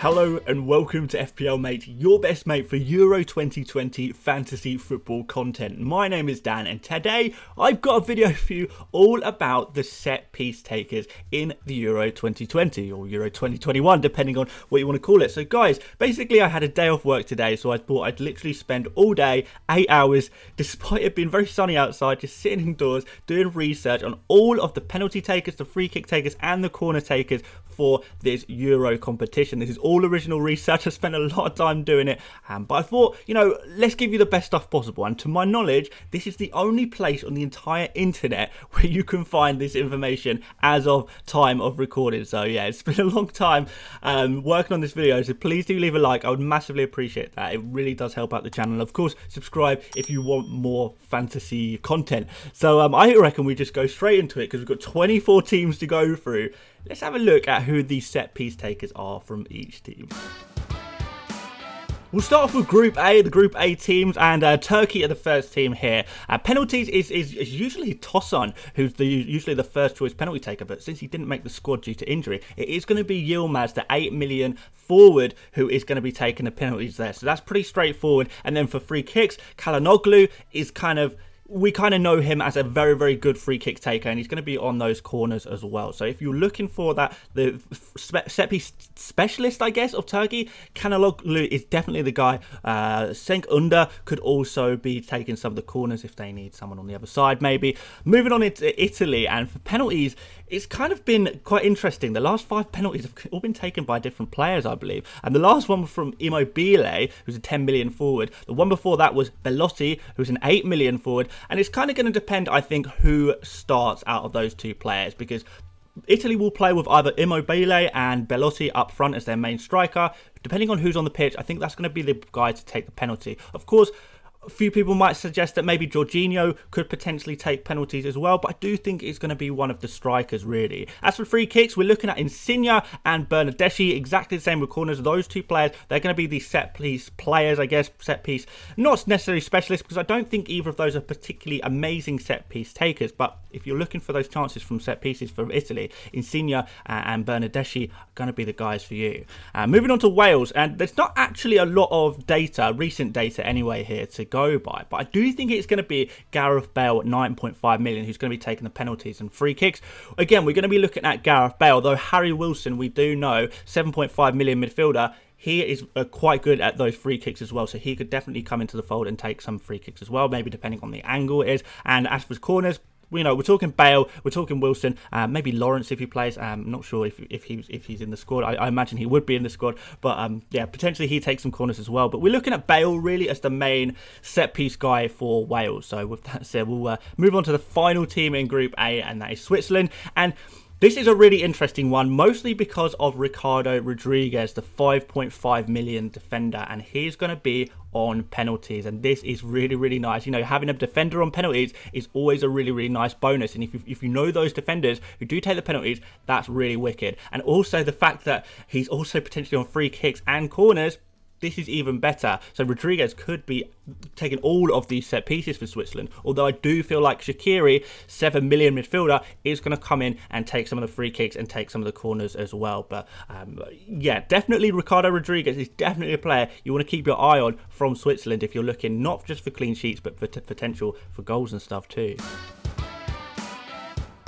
Hello and welcome to FPL Mate, your best mate for Euro 2020 fantasy football content. My name is Dan and today I've got a video for you all about the set piece takers in the Euro 2020 or Euro 2021 depending on what you want to call it. So guys, basically I had a day off work today, so I thought I'd literally spend all day, 8 hours, despite it being very sunny outside, just sitting indoors doing research on all of the penalty takers, the free kick takers and the corner takers for this Euro competition. This is all original research. I spent a lot of time doing it, but I thought, let's give you the best stuff possible. And to my knowledge, this is the only place on the entire internet where you can find this information as of time of recording. So yeah, it's been a long time working on this video, so please do leave a like. I would massively appreciate that. It really does help out the channel. And of course, subscribe if you want more fantasy content. So I reckon we just go straight into it because we've got 24 teams to go through. Let's have a look at who these set piece takers are from each team. We'll start off with Group A, the Group A teams, and Turkey are the first team here. Penalties is usually Tosun, who's usually the first choice penalty taker, but since he didn't make the squad due to injury, it is going to be Yilmaz, the 8 million forward, who is going to be taking the penalties there. So that's pretty straightforward. And then for free kicks, Çalhanoğlu is we kind of know him as a very, very good free kick taker, and he's going to be on those corners as well. So if you're looking for that, the set piece specialist, I guess, of Turkey, Çalhanoğlu is definitely the guy. Cenk Ünder could also be taking some of the corners if they need someone on the other side, maybe. Moving on into Italy, and for penalties, it's kind of been quite interesting. The last 5 penalties have all been taken by different players, I believe. And the last one was from Immobile, who's a 10 million forward. The one before that was Belotti, who's an 8 million forward. And it's kind of going to depend, I think, who starts out of those two players, because Italy will play with either Immobile and Belotti up front as their main striker. Depending on who's on the pitch, I think that's going to be the guy to take the penalty. Of course, a few people might suggest that maybe Jorginho could potentially take penalties as well, but I do think it's going to be one of the strikers, really. As for free kicks, we're looking at Insigne and Bernardeschi, exactly the same with corners. Those two players, they're going to be the set piece players, I guess, set piece, not necessarily specialists, because I don't think either of those are particularly amazing set piece takers, but if you're looking for those chances from set pieces from Italy, Insigne and Bernardeschi are going to be the guys for you. Moving on to Wales, and there's not actually a lot of data, recent data anyway, here to go by, but I do think it's going to be Gareth Bale at 9.5 million who's going to be taking the penalties and free kicks. Again, we're going to be looking at Gareth Bale, though Harry Wilson, we do know, 7.5 million midfielder, he is quite good at those free kicks as well, so he could definitely come into the fold and take some free kicks as well, maybe depending on the angle it is. And as for corners, we're talking Bale, we're talking Wilson, maybe Lawrence if he plays. I'm not sure if he's in the squad. I imagine he would be in the squad, but yeah, potentially he takes some corners as well. But we're looking at Bale really as the main set piece guy for Wales. So with that said, we'll move on to the final team in Group A, and that is Switzerland. And this is a really interesting one, mostly because of Ricardo Rodriguez, the 5.5 million defender, and he's going to be on penalties, and this is really, really nice. Having a defender on penalties is always a really, really nice bonus, and if you know those defenders who do take the penalties, that's really wicked. And also the fact that he's also potentially on free kicks and corners, this is even better. So Rodriguez could be taking all of these set pieces for Switzerland, although I do feel like Shaqiri, 7 million midfielder, is going to come in and take some of the free kicks and take some of the corners as well. But yeah, definitely Ricardo Rodriguez is definitely a player you want to keep your eye on from Switzerland if you're looking not just for clean sheets but for potential for goals and stuff too.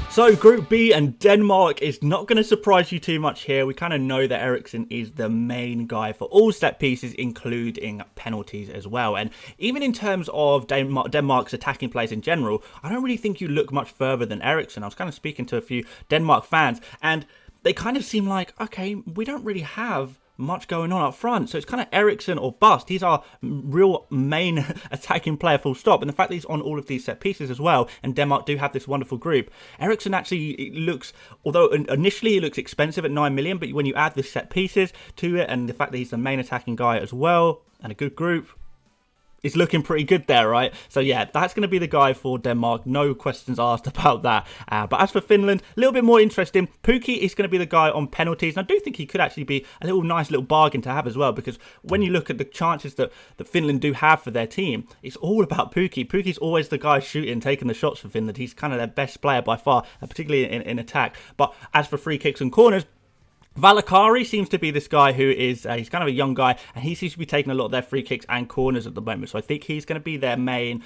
So Group B, and Denmark is not going to surprise you too much here. We kind of know that Eriksen is the main guy for all set pieces, including penalties as well. And even in terms of Denmark's attacking plays in general, I don't really think you look much further than Eriksen. I was kind of speaking to a few Denmark fans, and they kind of seem like, okay, we don't really have much going on up front, so it's kind of Eriksen or bust. He's our real main attacking player, full stop. And the fact that he's on all of these set pieces as well, and Denmark do have this wonderful group, Eriksen actually looks, although initially he looks expensive at 9 million, but when you add the set pieces to it and the fact that he's the main attacking guy as well and a good group, it's looking pretty good there, right? So yeah, that's going to be the guy for Denmark. No questions asked about that. But as for Finland, a little bit more interesting. Pukki is going to be the guy on penalties. And I do think he could actually be a nice little bargain to have as well, because when you look at the chances that Finland do have for their team, it's all about Pukki. Pukki's always the guy shooting, taking the shots for Finland. He's kind of their best player by far, particularly in attack. But as for free kicks and corners, Valakari seems to be this guy who is, he's kind of a young guy, and he seems to be taking a lot of their free kicks and corners at the moment. So I think he's going to be their main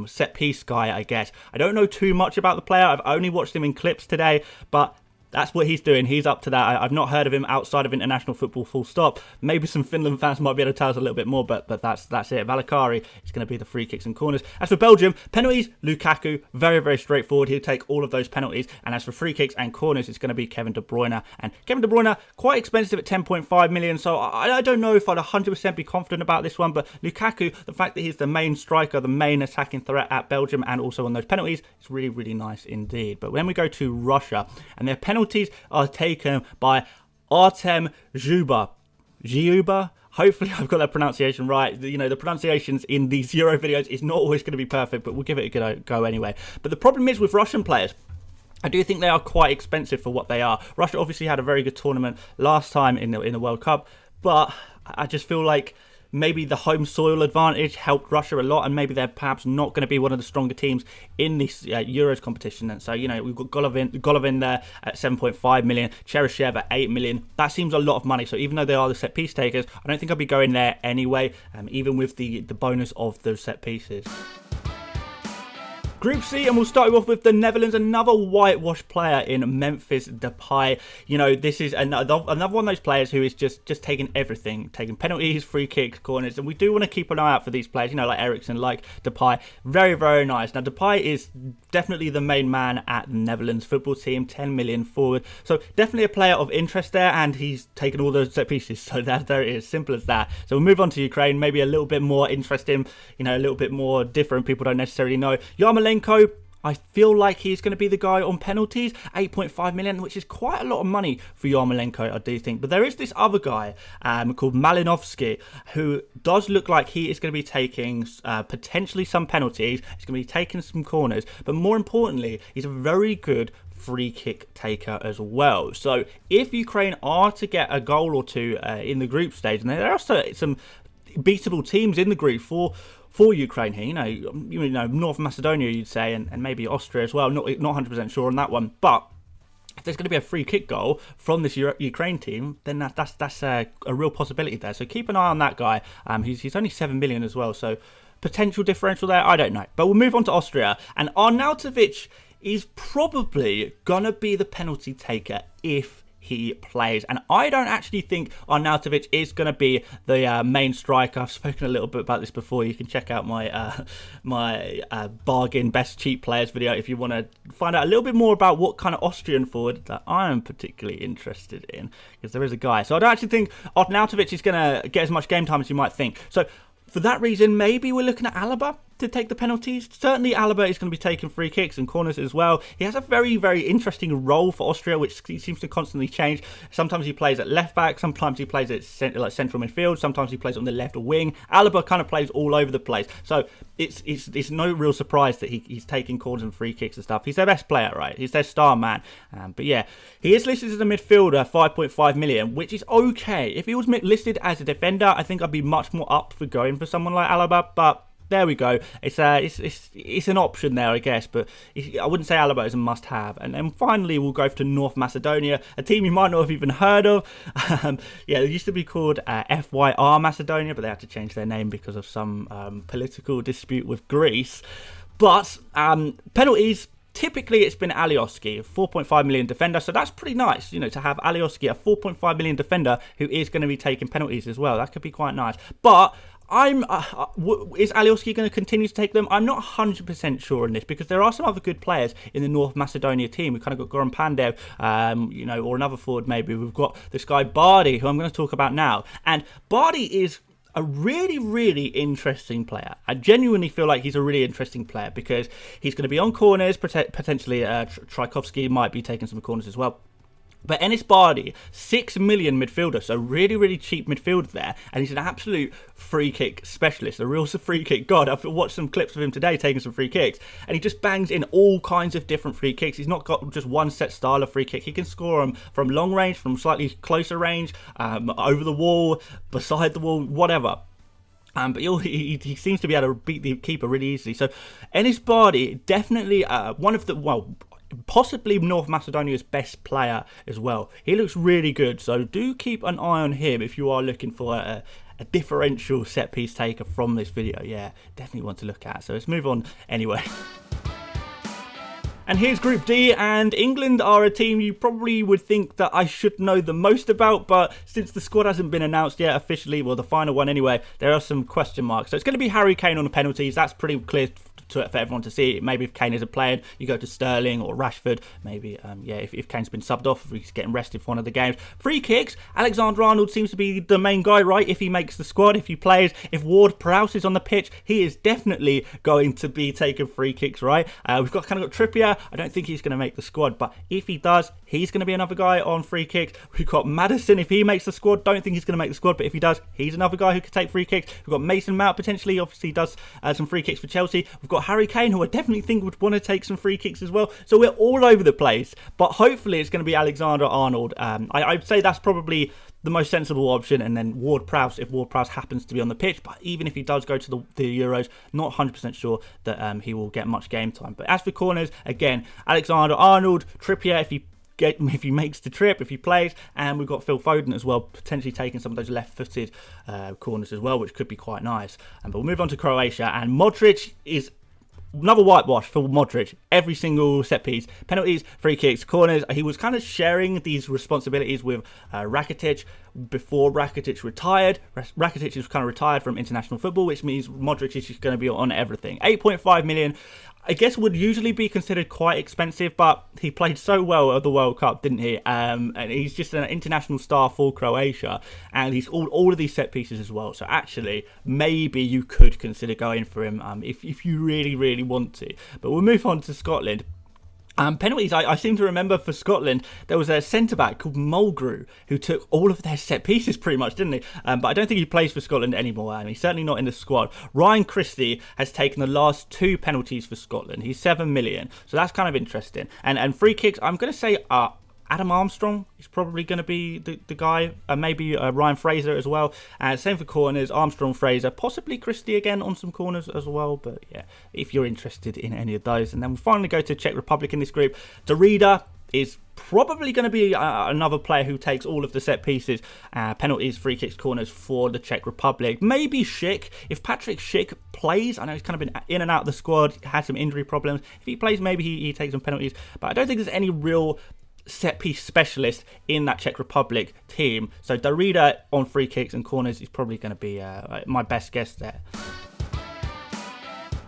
set piece guy, I guess. I don't know too much about the player. I've only watched him in clips today, but that's what he's doing. He's up to that. I've not heard of him outside of international football, full stop. Maybe some Finland fans might be able to tell us a little bit more, but that's it. Valakari is going to be the free kicks and corners. As for Belgium, penalties, Lukaku, very, very straightforward. He'll take all of those penalties. And as for free kicks and corners, it's going to be Kevin De Bruyne. And Kevin De Bruyne, quite expensive at 10.5 million. So I don't know if I'd 100% be confident about this one. But Lukaku, the fact that he's the main striker, the main attacking threat at Belgium, and also on those penalties, it's really, really nice indeed. But when we go to Russia, and their penalties are taken by Artem Zhuba. Hopefully I've got that pronunciation right. You know, the pronunciations in these Euro videos is not always going to be perfect, but we'll give it a go anyway. But the problem is with Russian players, I do think they are quite expensive for what they are. Russia obviously had a very good tournament last time in the World Cup, but I just feel like maybe the home soil advantage helped Russia a lot, and maybe they're perhaps not going to be one of the stronger teams in this Euros competition. And so, you know, we've got Golovin there at 7.5 million, Cheryshev at 8 million. That seems a lot of money. So even though they are the set piece takers, I don't think I'll be going there anyway, even with the bonus of those set pieces. Group C, and we'll start off with the Netherlands, another whitewash player in Memphis Depay. You know, this is another one of those players who is just taking everything, taking penalties, free kicks, corners, and we do want to keep an eye out for these players, you know, like Eriksen, like Depay. Very, very nice. Now, Depay is definitely the main man at the Netherlands football team, 10 million forward, so definitely a player of interest there, and he's taken all those set pieces, so there it is, simple as that. So we'll move on to Ukraine, maybe a little bit more interesting, you know, a little bit more different, people don't necessarily know. Yarmolenko, I feel like he's going to be the guy on penalties, 8.5 million, which is quite a lot of money for Yarmolenko, I do think. But there is this other guy called Malinovsky, who does look like he is going to be taking potentially some penalties. He's going to be taking some corners. But more importantly, he's a very good free kick taker as well. So if Ukraine are to get a goal or two in the group stage, and there are some beatable teams in the group for Ukraine here, you know, North Macedonia, you'd say, and maybe Austria as well. Not 100% sure on that one, but if there's going to be a free kick goal from this Ukraine team, then that's a real possibility there. So keep an eye on that guy. He's only 7 million as well, so potential differential there, I don't know. But we'll move on to Austria, and Arnautovic is probably gonna be the penalty taker if he plays, and I don't actually think Arnautovic is going to be the main striker. I've spoken a little bit about this before. You can check out my bargain best cheap players video if you want to find out a little bit more about what kind of Austrian forward that I am particularly interested in, because there is a guy. So I don't actually think Arnautovic is going to get as much game time as you might think. So for that reason, maybe we're looking at Alaba to take the penalties. Certainly Alaba is going to be taking free kicks and corners as well. He has a very, very interesting role for Austria, which seems to constantly change. Sometimes he plays at left back, sometimes he plays at central midfield, sometimes he plays on the left wing. Alaba kind of plays all over the place. So it's no real surprise that he's taking corners and free kicks and stuff. He's their best player, right? He's their star man. But yeah, he is listed as a midfielder, 5.5 million, which is okay. If he was listed as a defender, I think I'd be much more up for going for someone like Alaba, but there we go. It's an option there, I guess, but I wouldn't say Alaba is a must-have. And then finally, we'll go to North Macedonia, a team you might not have even heard of. Yeah, they used to be called FYR Macedonia, but they had to change their name because of some political dispute with Greece. But penalties, typically it's been Alioski, 4.5 million defender, so that's pretty nice, you know, to have Alioski, a 4.5 million defender who is going to be taking penalties as well. That could be quite nice. But is Alioski going to continue to take them? I'm not 100% sure on this, because there are some other good players in the North Macedonia team. We've kind of got Goran Pandev, you know, or another forward maybe. We've got this guy Bardi, who I'm going to talk about now. And Bardi is a really, really interesting player. I genuinely feel like he's a really interesting player because he's going to be on corners. Potentially, Tchaikovsky might be taking some corners as well. But Enis Bardi, 6 million midfielder, so really, really cheap midfield there. And he's an absolute free kick specialist, a real free kick god. I've watched some clips of him today taking some free kicks, and he just bangs in all kinds of different free kicks. He's not got just one set style of free kick. He can score them from long range, from slightly closer range, over the wall, beside the wall, whatever. But he seems to be able to beat the keeper really easily. So Enis Bardi, definitely one of the, well, possibly North Macedonia's best player as well. He looks really good, so do keep an eye on him if you are looking for a differential set piece taker from this video. Yeah, definitely want to look at. So let's move on anyway. And here's Group D, and England are a team you probably would think that I should know the most about, but since the squad hasn't been announced yet officially, well, the final one anyway, there are some question marks. So it's going to be Harry Kane on the penalties. That's pretty clear for everyone to see. Maybe if Kane isn't playing, you go to Sterling or Rashford. Maybe, yeah, if Kane's been subbed off, if he's getting rested for one of the games. Free kicks, Alexander-Arnold seems to be the main guy, right? If he makes the squad, if he plays, if Ward-Prowse is on the pitch, he is definitely going to be taking free kicks, right? We've got Trippier. I don't think he's going to make the squad, but if he does, he's going to be another guy on free kicks. We've got Maddison. If he makes the squad, don't think he's going to make the squad, but if he does, he's another guy who could take free kicks. We've got Mason Mount, potentially, obviously does some free kicks for Chelsea. We've got Harry Kane, who I definitely think would want to take some free kicks as well. So we're all over the place, but hopefully it's going to be Alexander-Arnold. I'd say that's probably the most sensible option, and then Ward-Prowse if Ward-Prowse happens to be on the pitch. But even if he does go to the Euros, not 100% sure that he will get much game time. But as for corners, again, Alexander-Arnold, Trippier if he makes the trip, if he plays, and we've got Phil Foden as well, potentially taking some of those left-footed corners as well, which could be quite nice. But we'll move on to Croatia, and Modric is another whitewash for Modric. Every single set piece, penalties, free kicks, corners. He was kind of sharing these responsibilities with Rakitic before Rakitic retired. Rakitic is kind of retired from international football, which means Modric is just going to be on everything. 8.5 million. I guess would usually be considered quite expensive, but he played so well at the World Cup, didn't he? And he's just an international star for Croatia, and he's all of these set pieces as well. So actually, maybe you could consider going for him if you really, really want to. But we'll move on to Scotland. Penalties, I seem to remember for Scotland, there was a centre-back called Mulgrew who took all of their set pieces pretty much, didn't he? But I don't think he plays for Scotland anymore, and he's certainly not in the squad. Ryan Christie has taken the last 2 penalties for Scotland. He's 7 million, so that's kind of interesting. And free kicks, I'm going to say Adam Armstrong is probably going to be the guy, maybe Ryan Fraser as well. Same for corners, Armstrong, Fraser, possibly Christie again on some corners as well. But yeah, if you're interested in any of those. And then we'll finally go to Czech Republic in this group. Darida is probably going to be another player who takes all of the set pieces, penalties, free kicks, corners for the Czech Republic. Maybe Schick. If Patrick Schick plays, I know he's kind of been in and out of the squad, had some injury problems. If he plays, maybe he takes some penalties. But I don't think there's any real set piece specialist in that Czech Republic team. So Darida on free kicks and corners is probably going to be my best guess there.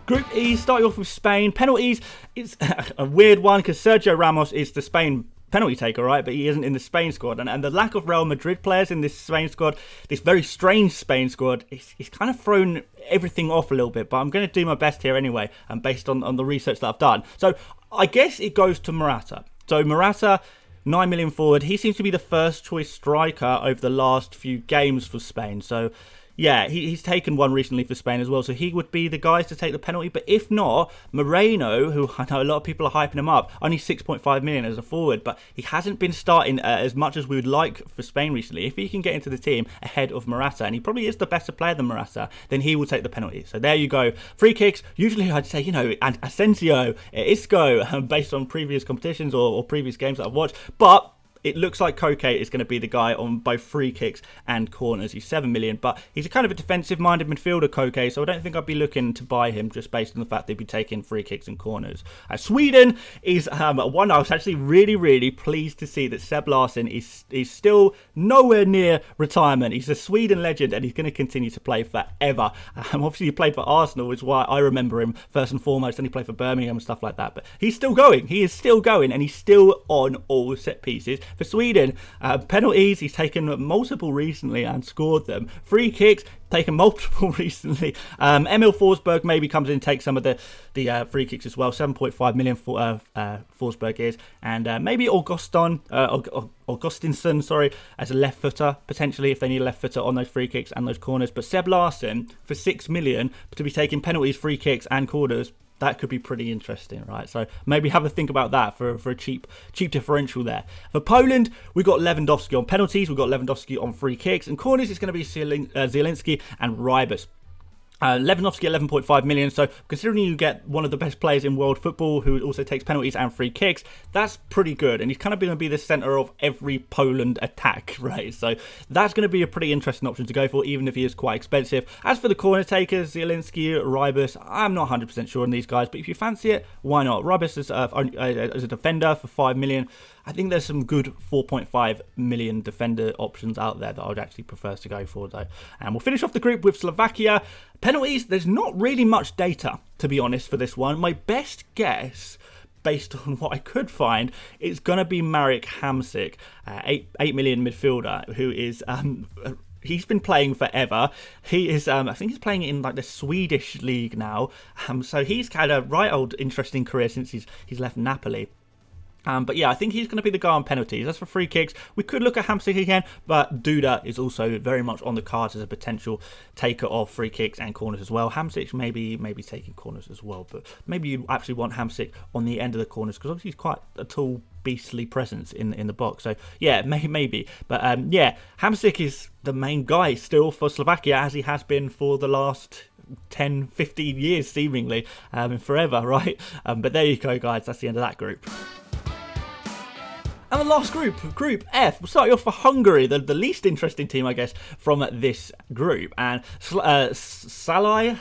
Group E, starting off with Spain. Penalties, it's a weird one because Sergio Ramos is the Spain penalty taker, right? But he isn't in the Spain squad. And the lack of Real Madrid players in this Spain squad, this very strange Spain squad, it's kind of thrown everything off a little bit. But I'm going to do my best here anyway, and based on the research that I've done. So I guess it goes to Morata. So Morata, 9 million forward. He seems to be the first choice striker over the last few games for Spain. So yeah, he's taken one recently for Spain as well, so he would be the guy to take the penalty. But if not, Moreno, who I know a lot of people are hyping him up, only 6.5 million as a forward, but he hasn't been starting as much as we would like for Spain recently. If he can get into the team ahead of Morata, and he probably is the better player than Morata, then he will take the penalty. So there you go. Free kicks, usually I'd say, and Asensio, Isco, based on previous competitions or previous games that I've watched, but it looks like Koke is going to be the guy on both free kicks and corners. He's 7 million, but he's a kind of a defensive-minded midfielder, Koke, so I don't think I'd be looking to buy him just based on the fact they'd be taking free kicks and corners. Sweden is one I was actually really, really pleased to see that Seb Larsson is still nowhere near retirement. He's a Sweden legend, and he's going to continue to play forever. Obviously, he played for Arsenal, which is why I remember him first and foremost, and he played for Birmingham and stuff like that. But he's still going. He is still going, and he's still on all set pieces. For Sweden, penalties, he's taken multiple recently and scored them. Free kicks, taken multiple recently. Emil Forsberg maybe comes in and takes some of the free kicks as well. 7.5 million for Forsberg is. And maybe Augustinsson, as a left footer, potentially, if they need a left footer on those free kicks and those corners. But Seb Larsson, for 6 million, to be taking penalties, free kicks and corners, that could be pretty interesting, right? So maybe have a think about that for a cheap differential there. For Poland, we've got Lewandowski on penalties. We've got Lewandowski on free kicks. And corners, it's going to be Zielinski and Rybus. Lewandowski 11.5 million. So considering you get one of the best players in world football who also takes penalties and free kicks, that's pretty good. And he's kind of going to be the centre of every Poland attack, right? So that's going to be a pretty interesting option to go for, even if he is quite expensive. As for the corner takers, Zielinski, Rybus, I'm not 100% sure on these guys, but if you fancy it, why not? Rybus is as a defender for 5 million. I think there's some good 4.5 million defender options out there that I would actually prefer to go for, though. And we'll finish off the group with Slovakia. Penalties, there's not really much data, to be honest, for this one. My best guess, based on what I could find, is going to be Marek Hamsik, 8 million midfielder, who is... he's been playing forever. He is, I think he's playing in like the Swedish league now. So he's had a right old interesting career since he's left Napoli. But yeah, I think he's going to be the guy on penalties. As for free kicks, we could look at Hamsik again, but Duda is also very much on the cards as a potential taker of free kicks and corners as well. Hamsik maybe taking corners as well, but maybe you actually want Hamsik on the end of the corners because obviously he's quite a tall, beastly presence in the box. So yeah, maybe. But yeah, Hamsik is the main guy still for Slovakia, as he has been for the last 10, 15 years seemingly, forever, right? But there you go, guys. That's the end of that group. And the last group, Group F, we'll start you off for Hungary, the least interesting team, I guess, from this group. And Zalai,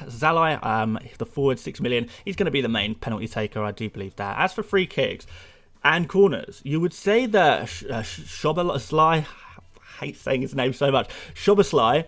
the forward, 6 million, he's going to be the main penalty taker, I do believe that. As for free kicks and corners, you would say that Shoboslai, I hate saying his name so much, Shoboslai,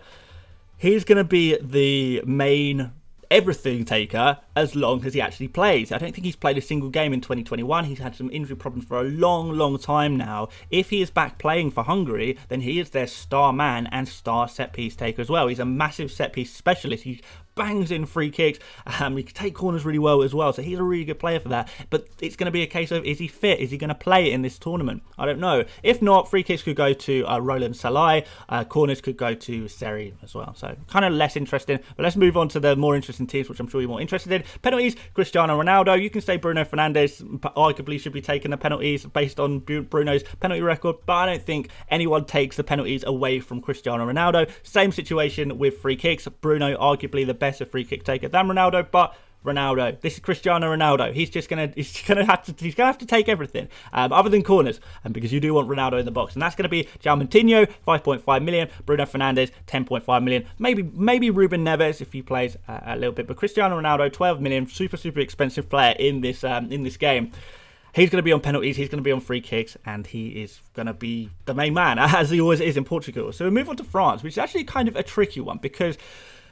he's going to be the main everything taker as long as he actually plays. I don't think he's played a single game in 2021. He's had some injury problems for a long time now. If he is back playing for Hungary, then he is their star man and star set piece taker as well. He's a massive set piece specialist. He bangs in free kicks. He can take corners really well as well. So he's a really good player for that. But it's going to be a case of, is he fit? Is he going to play in this tournament? I don't know. If not, free kicks could go to Roland Salai. Corners could go to Seri as well. So kind of less interesting. But let's move on to the more interesting teams, which I'm sure you're more interested in. Penalties, Cristiano Ronaldo. You can say Bruno Fernandes arguably should be taking the penalties based on Bruno's penalty record. But I don't think anyone takes the penalties away from Cristiano Ronaldo. Same situation with free kicks. Bruno arguably the better free kick taker than Ronaldo, but Ronaldo, this is Cristiano Ronaldo. He's gonna have to take everything, other than corners, and because you do want Ronaldo in the box, and that's gonna be João Moutinho, 5.5 million, Bruno Fernandes, 10.5 million, maybe Ruben Neves if he plays a little bit, but Cristiano Ronaldo, 12 million, super expensive player in this game. He's going to be on penalties, he's going to be on free kicks, and he is going to be the main man, as he always is in Portugal. So we move on to France, which is actually kind of a tricky one, because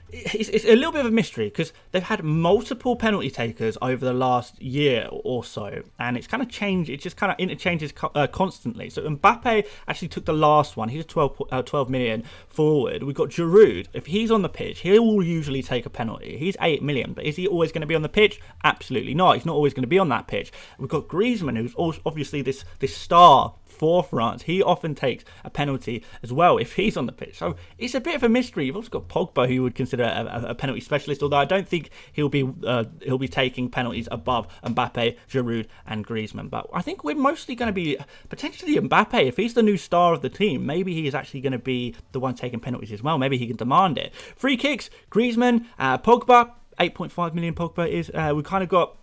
it's a little bit of a mystery, because they've had multiple penalty takers over the last year or so, and it's kind of changed. It just kind of interchanges constantly. So Mbappe actually took the last one. He's a 12 million forward. We've got Giroud. If he's on the pitch, he will usually take a penalty. He's 8 million, but is he always going to be on the pitch? Absolutely not. He's not always going to be on that pitch. We've got Griezmann, who's also obviously this star for France. He often takes a penalty as well if he's on the pitch. So it's a bit of a mystery. You've also got Pogba, who you would consider a penalty specialist, although I don't think he'll be taking penalties above Mbappe, Giroud and Griezmann. But I think we're mostly going to be potentially Mbappe. If he's the new star of the team, maybe he is actually going to be the one taking penalties as well. Maybe he can demand it. Free kicks, Griezmann, Pogba, 8.5 million Pogba is. We kind of got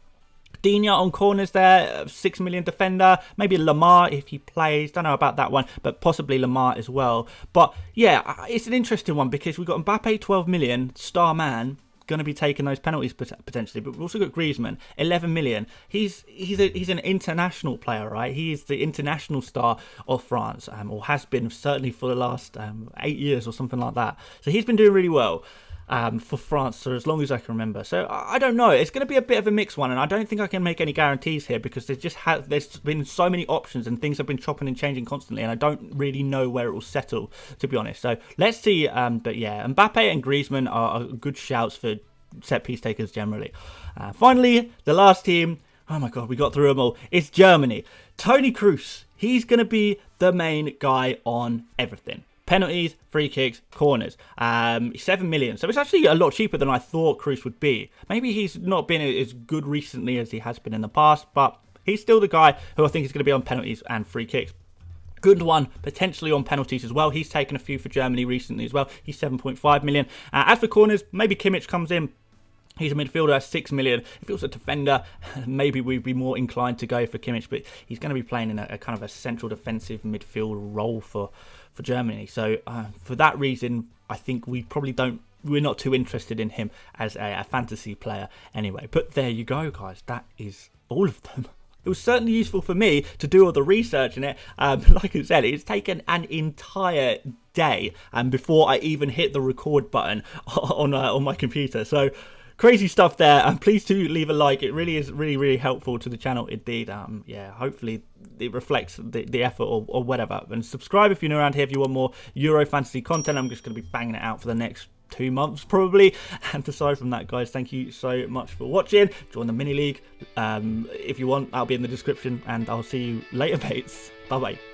Digne on corners there, 6 million defender, maybe Lamar if he plays, don't know about that one, but possibly Lamar as well. But yeah, it's an interesting one because we've got Mbappe, 12 million, star man, going to be taking those penalties potentially, but we've also got Griezmann, 11 million. He's an international player, right? He is the international star of France, or has been certainly for the last 8 years or something like that. So he's been doing really well for France for as long as I can remember. So I don't know. It's going to be a bit of a mixed one, and I don't think I can make any guarantees here because there's been so many options and things have been chopping and changing constantly, and I don't really know where it will settle, to be honest. So let's see. But yeah, Mbappe and Griezmann are good shouts for set piece takers generally. Finally, the last team. Oh my god, we got through them all. It's Germany. Toni Kroos. He's going to be the main guy on everything. Penalties, free kicks, corners. 7 million. So it's actually a lot cheaper than I thought Kroos would be. Maybe he's not been as good recently as he has been in the past, but he's still the guy who I think is going to be on penalties and free kicks. good one potentially on penalties as well. He's taken a few for Germany recently as well. He's 7.5 million. As for corners, maybe Kimmich comes in. He's a midfielder, 6 million. If he was a defender, maybe we'd be more inclined to go for Kimmich, but he's going to be playing in a kind of a central defensive midfield role for Germany. So for that reason, I think we're not too interested in him as a fantasy player anyway. But there you go, guys. That is all of them. It was certainly useful for me to do all the research in it. Like I said, it's taken an entire day before I even hit the record button on my computer. So crazy stuff there, and please do leave a like. It really is really helpful to the channel indeed. Yeah, hopefully it reflects the effort or whatever. And subscribe if you're new around here if you want more Euro fantasy content. I'm just going to be banging it out for the next 2 months probably. And aside from that, guys, thank you so much for watching. Join the mini league if you want. I'll be in the description, and I'll see you later, mates. Bye bye.